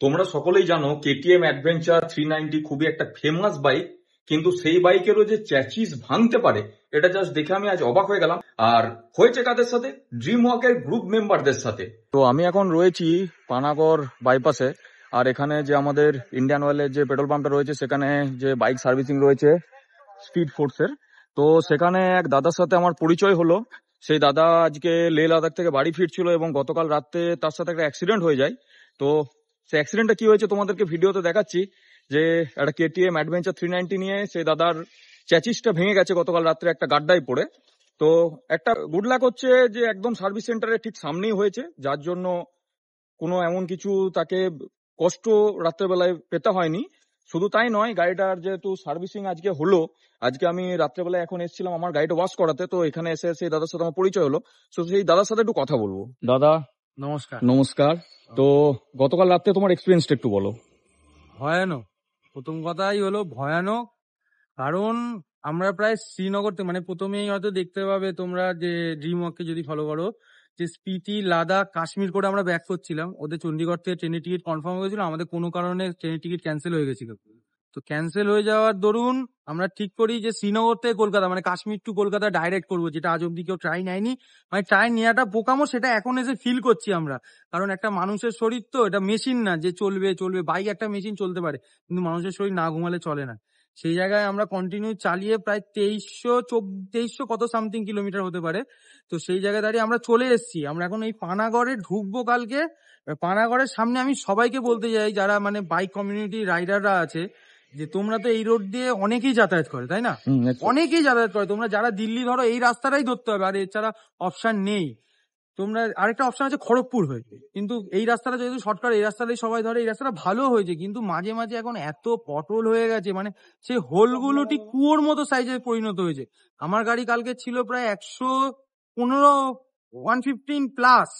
তোমরা সকলেই জানো কেটিএম অ্যাডভেঞ্চার 390 খুবই একটা ফেমাস বাইক, কিন্তু সেই বাইকেরও যে চ্যাচিস ভাঙতে পারে এটা জাস্ট দেখে আমি আজ অবাক হয়ে গেলাম। আর হয়েছে কাদের সাথে? ড্রিম ওয়াকের গ্রুপ মেম্বারদের সাথে। তো আমি এখন রয়েছি পানাগড় বাইপাসে, আর এখানে যে আমাদের ইন্ডিয়ান অয়েলের যে পেট্রোল পাম্পটা রয়েছে সেখানে যে বাইক সার্ভিসিং রয়েছে স্পিড ফোর্সের, তো সেখানে এক দাদার সাথে আমার পরিচয় হলো। সেই দাদা আজকে লেহ লাদাখ থেকে বাড়ি ফিরছিল এবং গতকাল রাতে তার সাথে একটা অ্যাক্সিডেন্ট হয়ে যায়। তো সেই অ্যাক্সিডেন্টটা কি হয়েছে তোমাদেরকে ভিডিওতে দেখাচ্ছি। যে একটা কেটিএম অ্যাডভেঞ্চার 390 নিয়ে সেই দাদার চ্যাচিসটা ভেঙে গেছে গতকাল রাত্রে একটা গাড্ডায় পড়ে। তো একটা গুড লাক হচ্ছে যে একদম সার্ভিস সেন্টারের ঠিক সামনেই হয়েছে, যার জন্য কোনো এমন কিছু তাকে কষ্ট রাত্রেবেলায় পেতে হয়নি। শুধু তাই নয়, গাড়িটার যেহেতু সার্ভিসিং আজকে হলো, আজকে আমি রাত্রেবেলায় এখন এসেছিলাম আমার গাড়িটা ওয়াশ করাতে, তো এখানে এসে সেই দাদার সাথে আমার পরিচয় হলো। তো সেই দাদার সাথে একটু কথা বলবো। দাদা নমস্কার। নমস্কার। তো গতকাল রাত্রে তোমার এক্সপিরিয়েন্সটা একটু বলো। ভয়ানক। প্রথম কথাই হলো ভয়ানক, কারণ আমরা প্রায় শ্রীনগর থেকে, মানে প্রথমেই হয়তো দেখতে পাবে তোমরা যে ড্রিম ওয়াককে যদি ফলো করো, যে স্পিতি, লাদাখ, কাশ্মীর করে আমরা ব্যাক করছিলাম। ওদের চণ্ডীগড় থেকে ট্রেনের টিকিট কনফার্ম হয়েছিল, আমাদের কোনো কারণে ট্রেনের টিকিট ক্যান্সেল হয়ে গেছিল। তো ক্যান্সেল হয়ে যাওয়ার দরুন আমরা ঠিক করি যে শ্রীনগর থেকে কলকাতা, মানে কাশ্মীর টু কলকাতা ডাইরেক্ট করবো, যেটা আজ অব্দি কেউ ট্রাই নেয়নি। মানে ট্রাই নেওয়াটা বোকামো, সেটা এখন এসে ফিল করছি আমরা। কারণ একটা মানুষের শরীর তো, এটা মেশিন না যে চলবে চলবে। বাইক একটা মেশিন চলতে পারে, কিন্তু মানুষের শরীর না ঘুমালে চলে না। সেই জায়গায় আমরা কন্টিনিউ চালিয়ে প্রায় 2300 কত সামথিং কিলোমিটার হতে পারে। তো সেই জায়গায় দাঁড়িয়ে আমরা চলে এসেছি। আমরা এখন এই পানাগড়ে ঢুকবো কালকে। পানাগড়ের সামনে আমি সবাইকে বলতে চাই, যারা মানে বাইক কমিউনিটি রাইডাররা আছে, যে তোমরা তো এই রোড দিয়ে অনেকেই যাতায়াত করে, তাই না? অনেকেই যাতায়াত করে। তোমরা যারা দিল্লি ধরো, এই রাস্তাটাই ধরতে হবে, আর এছাড়া অপশন নেই। তোমরা আরেকটা অপশন আছে খড়গপুর হয়ে, কিন্তু এই রাস্তাটা যেহেতু শর্টকাট, এই রাস্তাটাই সবাই ধরে। এই রাস্তাটা ভালো হয়েছে, কিন্তু মাঝে মাঝে এখন এত পটল হয়ে গেছে, মানে সেই হোলগুলো ঠিক কুয়োর মতো সাইজে পরিণত হয়েছে। আমার গাড়ি কালকে ছিল প্রায় 115, 115 প্লাস।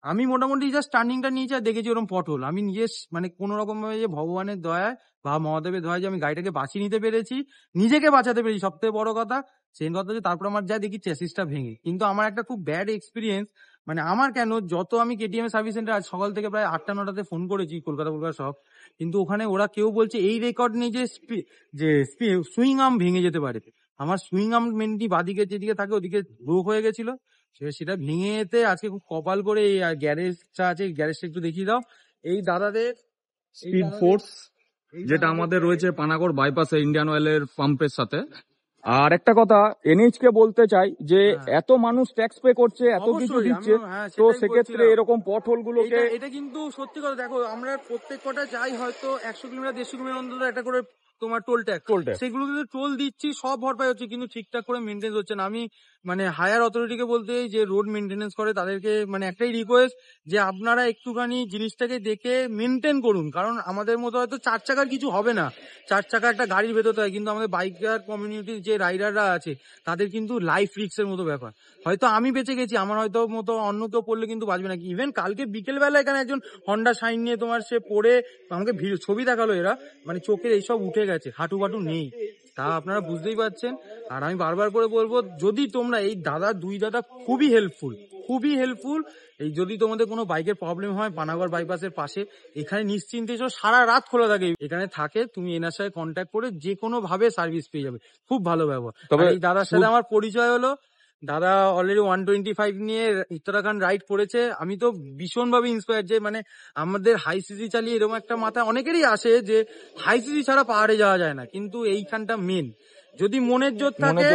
আমি মোটামুটি জাস্ট টার্নিংটা নিয়েছি আর দেখেছি ওরকম পটল। আমি নিজে মানে কোন রকম ভাবে যে ভগবানের দয়ায় বা মহাদেবের দয়ায় যে আমি গাড়িটাকে বাঁচিয়ে নিতে পেরেছি, নিজেকে বাঁচাতে পেরেছি, সব থেকে বড় কথা। সেই কথা যে তারপর আমার যা দেখি চেসিসটা ভেঙে। কিন্তু আমার একটা খুব ব্যাড এক্সপিরিয়েন্স, মানে আমার কেন, যত আমি কেটিএম সার্ভিস সেন্টার আজ সকাল থেকে প্রায় 8টা-9টাতে ফোন করেছি, কলকাতা সব, কিন্তু ওখানে ওরা কেউ বলছে এই রেকর্ড নেই যে সুইং আর্ম ভেঙে যেতে পারে। আমার সুইং আর্ম মেনলি বাদিকে যেদিকে থাকে ওদিকে ব্রোক হয়ে গেছিল, সেটা ভেঙে যেতে আজকে খুব কপাল করে এই গ্যারেজটা আছে, গ্যারেজটা একটু দেখিয়ে দাও। এই দাদাদের স্পিড ফোর্স, যেটা আমাদের রয়েছে পানাগড় বাইপাসে ইন্ডিয়ান অয়েলের পাম্পের সাথে। আর একটা কথা এনএইচ কে বলতে চাই যে এত মানুষ ট্যাক্স পে করছে, এত কিছু দিচ্ছে, তো সেক্ষেত্রে এরকম পথহোল গুলোকে, এটা কিন্তু সত্যি কথা। দেখো, আমরা প্রত্যেক কটা যাই হয়তো 100 কিলোমিটার 150 কিলোমিটার অন্তত একটা করে তোমার টোল ট্যাক্স, সেগুলো কিন্তু টোল দিচ্ছি, সব ভরপাই হচ্ছে, কিন্তু ঠিকঠাক করে মেনটেন্স হচ্ছে না। আমি মানে হায়ার অথরিটিকে বলতে, যে রোড মেনটেনেন্স করে তাদেরকে মানে একটাই রিকোয়েস্ট, যে আপনারা একটুখানি জিনিসটাকে দেখে মেনটেন করুন। কারণ আমাদের মতো হয়তো 4 চাকার কিছু হবে না, 4 চাকা একটা গাড়ির ভেতরতে হয়, কিন্তু আমাদের বাইকার কমিউনিটির যে রাইডাররা আছে তাদের কিন্তু লাইফ রিস্কের মতো ব্যাপার। হয়তো আমি বেঁচে গেছি, আমার হয়তো মতো অন্য কেউ পড়লে কিন্তু বাঁচবে না। ইভেন কালকে বিকেল বেলা এখানে একজন হন্ডা শাইন নিয়ে তোমার সে পড়ে আমাকে ছবি দেখালো, এরা মানে চোখের এইসব উঠে গেছে, হাঁটু বাটু নেই। তা আপনারা বুঝতেই পারছেন। আর আমি বারবার করে বলবো, যদি তোমরা এই দুই দাদা খুবই হেল্পফুল। এই যদি তোমাদের কোনো বাইকের প্রবলেম হয়, পানাগড় বাইপাসের পাশে এখানে নিশ্চিন্তে এসো, সারা রাত খোলা থাকে, এখানে থাকে। তুমি এনার সাথে কন্ট্যাক্ট করে যে কোনো ভাবে সার্ভিস পেয়ে যাবে, খুব ভালো ব্যবহার। তবে এই দাদার সাথে আমার পরিচয় হলো, দাদা অলরেডি 125 নিয়ে উত্তরাখণ্ড রাইড করেছে। আমি তো ভীষণ ভাবে ইন্সপায়ার, যে মানে আমাদের হাই সিসি চালিয়ে এরকম একটা মাথায় অনেকেরই আসে যে হাই সিসি ছাড়া পাহাড়ে যাওয়া যায় না, কিন্তু এইখানটা মেন। যদি মনের জোর থাকে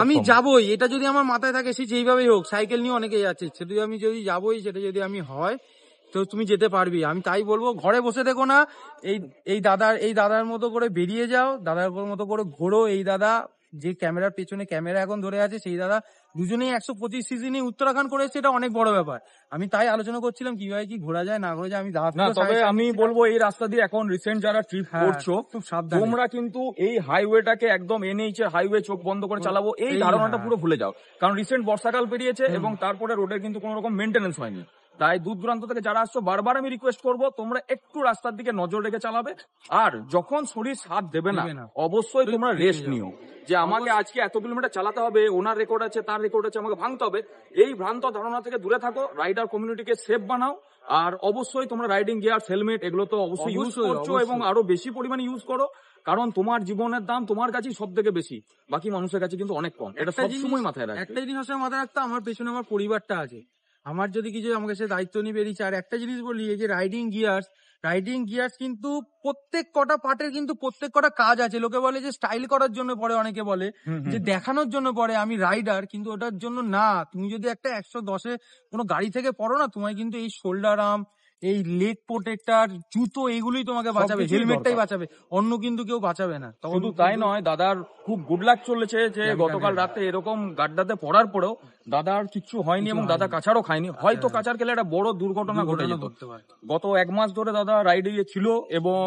আমি যাবই, এটা যদি আমার মাথায় থাকে, সে যেইভাবেই হোক, সাইকেল নিয়ে অনেকে যাচ্ছে, সেটা আমি যদি যাবই, সেটা যদি আমি হয়, তো তুমি যেতে পারবি। আমি তাই বলবো, ঘরে বসে দেখো না, এই দাদার মতো করে বেরিয়ে যাও, দাদার মতো করে ঘোরো। এই দাদা যে ক্যামেরার পেছনে ক্যামেরা এখন ধরে আছে, সেই দাদা দুজনেই 125 সিসি নিয়ে উত্তরাখণ্ড করেছে, এটা অনেক বড় ব্যাপার। আমি তাই আলোচনা করছিলাম কিভাবে কি ঘোরা যায় না ঘোরা যায়। তবে আমি বলবো এই রাস্তা দিয়ে এখন রিসেন্ট যারা ট্রিপ করছো, খুব সাবধান, তোমরা কিন্তু এই হাইওয়েটাকে একদম এনএইচ এর হাইওয়ে চোখ বন্ধ করে চালাবো, এই ধারণাটা পুরো ভুলে যাও। কারণ রিসেন্ট বর্ষাকাল পেরিয়েছে এবং তারপরে রোডের কিন্তু কোনো রকম মেনটেনেন্স হয়নি। তাই দূর দূরান্ত থেকে যারা আসছো, বারবার আমি রিকোয়েস্ট করবো তোমরা একটু রাস্তার দিকে নজর রেখে চালাবে। আর যখন শরীর সাথ দেবে না, অবশ্যই তোমরা রেস্ট নিও। যে আমাকে আজকে এত কিলোমিটার চালাতে হবে, ওনার রেকর্ড আছে, তার রেকর্ড আছে, আমাকে ভাঙতে হবে, এই ভ্রান্ত ধারণা থেকে দূরে থাকো। রাইডার কমিউনিটিকে সেফ বানাও, আর অবশ্যই তোমরা রাইডিং গিয়ার, হেলমেট এগুলো তো অবশ্যই ইউজ অবশ্যই, করছো অবশ্যই। এবং আরো বেশি পরিমাণে ইউজ করো, কারণ তোমার জীবনের দাম তোমার কাছেই সব থেকে বেশি, বাকি মানুষের কাছে কিন্তু অনেক কম। এটা একটা জিনিস সবসময় মাথায় রাখবে। একটা জিনিস সবসময় মাথায় রাখতে, আমার পেছনে আমার পরিবারটা আছে। আমার যদি কিছু আমাকে সে দায়িত্ব নিয়ে বেরিয়েছে। আর একটা জিনিস বলি, এই যে রাইডিং গিয়ার্স কিন্তু প্রত্যেক কটা পার্টের কিন্তু প্রত্যেক কটা কাজ আছে। লোকে বলে যে স্টাইল করার জন্য পরে, অনেকে বলে যে দেখানোর জন্য পরে আমি রাইডার, কিন্তু ওটার জন্য না। তুমি যদি একটা 110-এ কোনো গাড়ি থেকে পড়ো না, তোমায় কিন্তু এই শোল্ডার আর্ম, এই লেগ প্রোটেক্টর, জুতো, এগুলোই তোমাকে বাঁচাবে, সবকিছুই হেলমেটটাই দরকার। বাঁচাবে, অন্য কিন্তু কেউ বাঁচাবে না। তখন শুধু তাই নয়, দাদার খুব গুড লাক চলেছে যে জানি গতকাল জানি। রাতে এরকম গাড্ডাতে পড়ার পরেও দাদার কিচ্ছু হয়নি এবং দাদা কাছাড়ও খায়নি। হয়তো কাছার খেলে একটা বড় দুর্ঘটনা ঘটে যেত। করতে পারে। গত 1 মাস ধরে দাদা রাইডে ছিল এবং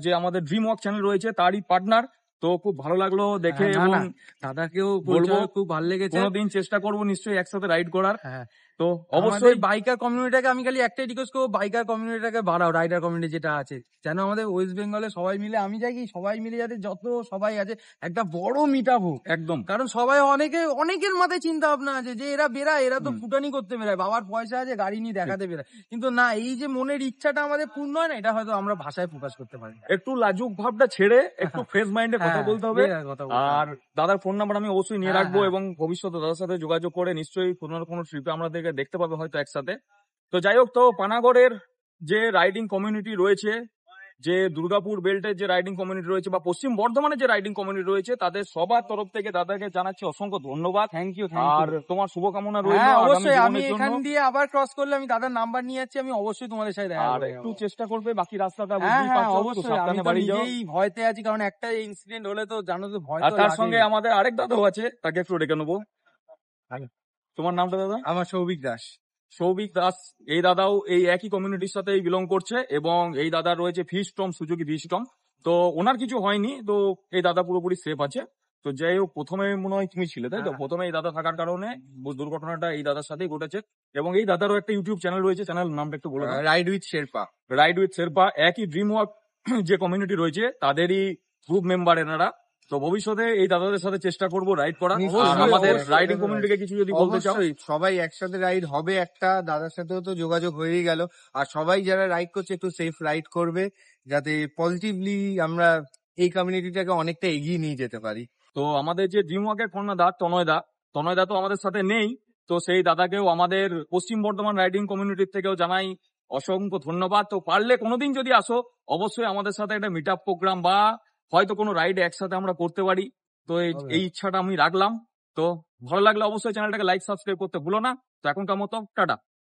যে আমাদের ড্রিম ওয়াক চ্যানেল রয়েছে তারই পার্টনার। তো খুব ভালো লাগলো দেখে না, এবং না, দাদাকেও বলবো বলবো খুব ভালো লেগেছে। কোনোদিন চেষ্টা করবো নিশ্চয়ই একসাথে রাইড করার। হ্যাঁ, তো অবশ্যই অবশ্যই বাইকার কমিউনিটিটাকে আমি খালি একটাই রিকোয়েস্ট করবো, বাইকার কমিউনিটিটাকে বাড়াও, রাইডার কমিউনিটি যেটা আছে, যেন আমাদের ওয়েস্ট বেঙ্গলে সবাই মিলে, আমি চাই কি সবাই মিলে যাতে যত সবাই আছে একটা বড় মিট আপ হোক। একদম কারণ সবাই অনেকের মাথায় চিন্তা ভাবনা আছে যে এরা বেরায়, এরা তো ফুটানি করতে বেরায়, বাবার পয়সা আছে, গাড়ি নিয়ে দেখাতে বেরায়, কিন্তু না, এই যে মনের ইচ্ছাটা আমাদের পূর্ণ হয় না, এটা হয়তো আমরা ভাষায় প্রকাশ করতে পারি না। একটু লাজুক ভাবটা ছেড়ে একটু ফ্রেশ মাইন্ডে কথা হ্যাঁ, বলতে হবে। বেরায় কথা বলতে হবে। আর দাদার ফোন নাম্বার আমি অবশ্যই নিয়ে হ্যাঁ, রাখবো হ্যাঁ। এবং ভবিষ্যতে দাদার সাথে যোগাযোগ করে নিশ্চয়ই কোনো না কোনো ট্রিপে আমাদেরকে দেখতে পাবে হয়তো একসাথে। তো যাই হোক, তো পানাগড়ের যে রাইডিং কমিউনিটি রয়েছে, যে দুর্গাপুর বেল্টের যে রাইডিং কমিউনিটি রয়েছে বা পশ্চিম বর্ধমানের যে রাইডিং কমিউনিটি রয়েছে, তাদের সবার তরফ থেকে দাদাকে জানাচ্ছি অসংখ্য ধন্যবাদ। থ্যাংক ইউ, আর তোমার শুভকামনা রইল হ্যাঁ, আগামী অবশ্যই। আমি জীবনের এখান জন্য। দিয়ে আবার ক্রস করলে আমি দাদার নাম্বার নিয়ে যাচ্ছি, আমি অবশ্যই তোমাদের সাথে দেখা আর করবো। একটু চেষ্টা করবে বাকি রাস্তাটা, হ্যাঁ, বুঝতেই হ্যাঁ, পারছো, একটু অবশ্যই। আমি সাবধানে তো বাড়ি যাও। নিজেই ভয়তে আছি, কারণ একটা ইনসিডেন্ট হলে তো জানো তো, ভয় আর তো তার লাগেই। সঙ্গে আমাদের আরেক দাদাও আছে, তাকে একটু ডেকে নেবো। তোমার নামটা দাদা? আমার সৌভিক দাস। সৌভিক দাস। এই দাদাও এই একই কমিউনিটির সাথে বিলং করছে এবং এই দাদা রয়েছে ফিস্টম, সুজুকি ফিস্টম। তো ওনার কিছু হয়নি, তো এই দাদা পুরোপুরি সেফ আছে। তো যাই হোক, প্রথমে মনে হয় তুমি ছিলে, তাই তো? হ্যাঁ। প্রথমে এই দাদা থাকার কারণে দুর্ঘটনাটা এই দাদার সাথেই ঘটেছে। এবং এই দাদারও একটা ইউটিউব চ্যানেল রয়েছে, চ্যানেল নামটা একটু বলে দাও। Ride with Sherpa. Ride with Sherpa. একই ড্রিম ওয়াক যে কমিউনিটি রয়েছে তাদেরই গ্রুপ মেম্বার এনারা। তো ভবিষ্যতে এই দাদাদের সাথে চেষ্টা করব রাইড করা। নিশ্চয়ই, আর আমাদের অবশ্যই, রাইডিং অবশ্যই। কমিউনিটিকে কিছু যদি বলতে চাও। অবশ্যই সবাই একসাথে রাইড হবে একটা, দাদার সাথেও তো যোগাযোগ হয়েই গেল। আর সবাই যারা রাইড করছে একটু সেফ রাইড করবে, যাতে পজিটিভলি আমরা এই কমিউনিটিটাকে অনেকটা এগিয়ে নিয়ে যেতে পারি। তো আমাদের যে ড্রিম ওয়াকের কর্ণধার তনয় দা তো আমাদের সাথে নেই। তো সেই দাদাকেও আমাদের পশ্চিম বর্ধমান রাইডিং কমিউনিটির থেকেও জানাই অসংখ্য ধন্যবাদ। তো পারলে কোনোদিন যদি আসো, অবশ্যই আমাদের সাথে একটা মিট আপ প্রোগ্রাম বা হয়তো কোনো রাইড একসাথে আমরা করতে পারি। তো এই ইচ্ছাটা আমি রাখলাম। তো ভালো লাগলে অবশ্যই চ্যানেলটাকে লাইক সাবস্ক্রাইব করতে ভুলো না। তো এখনকার মতো টাটা।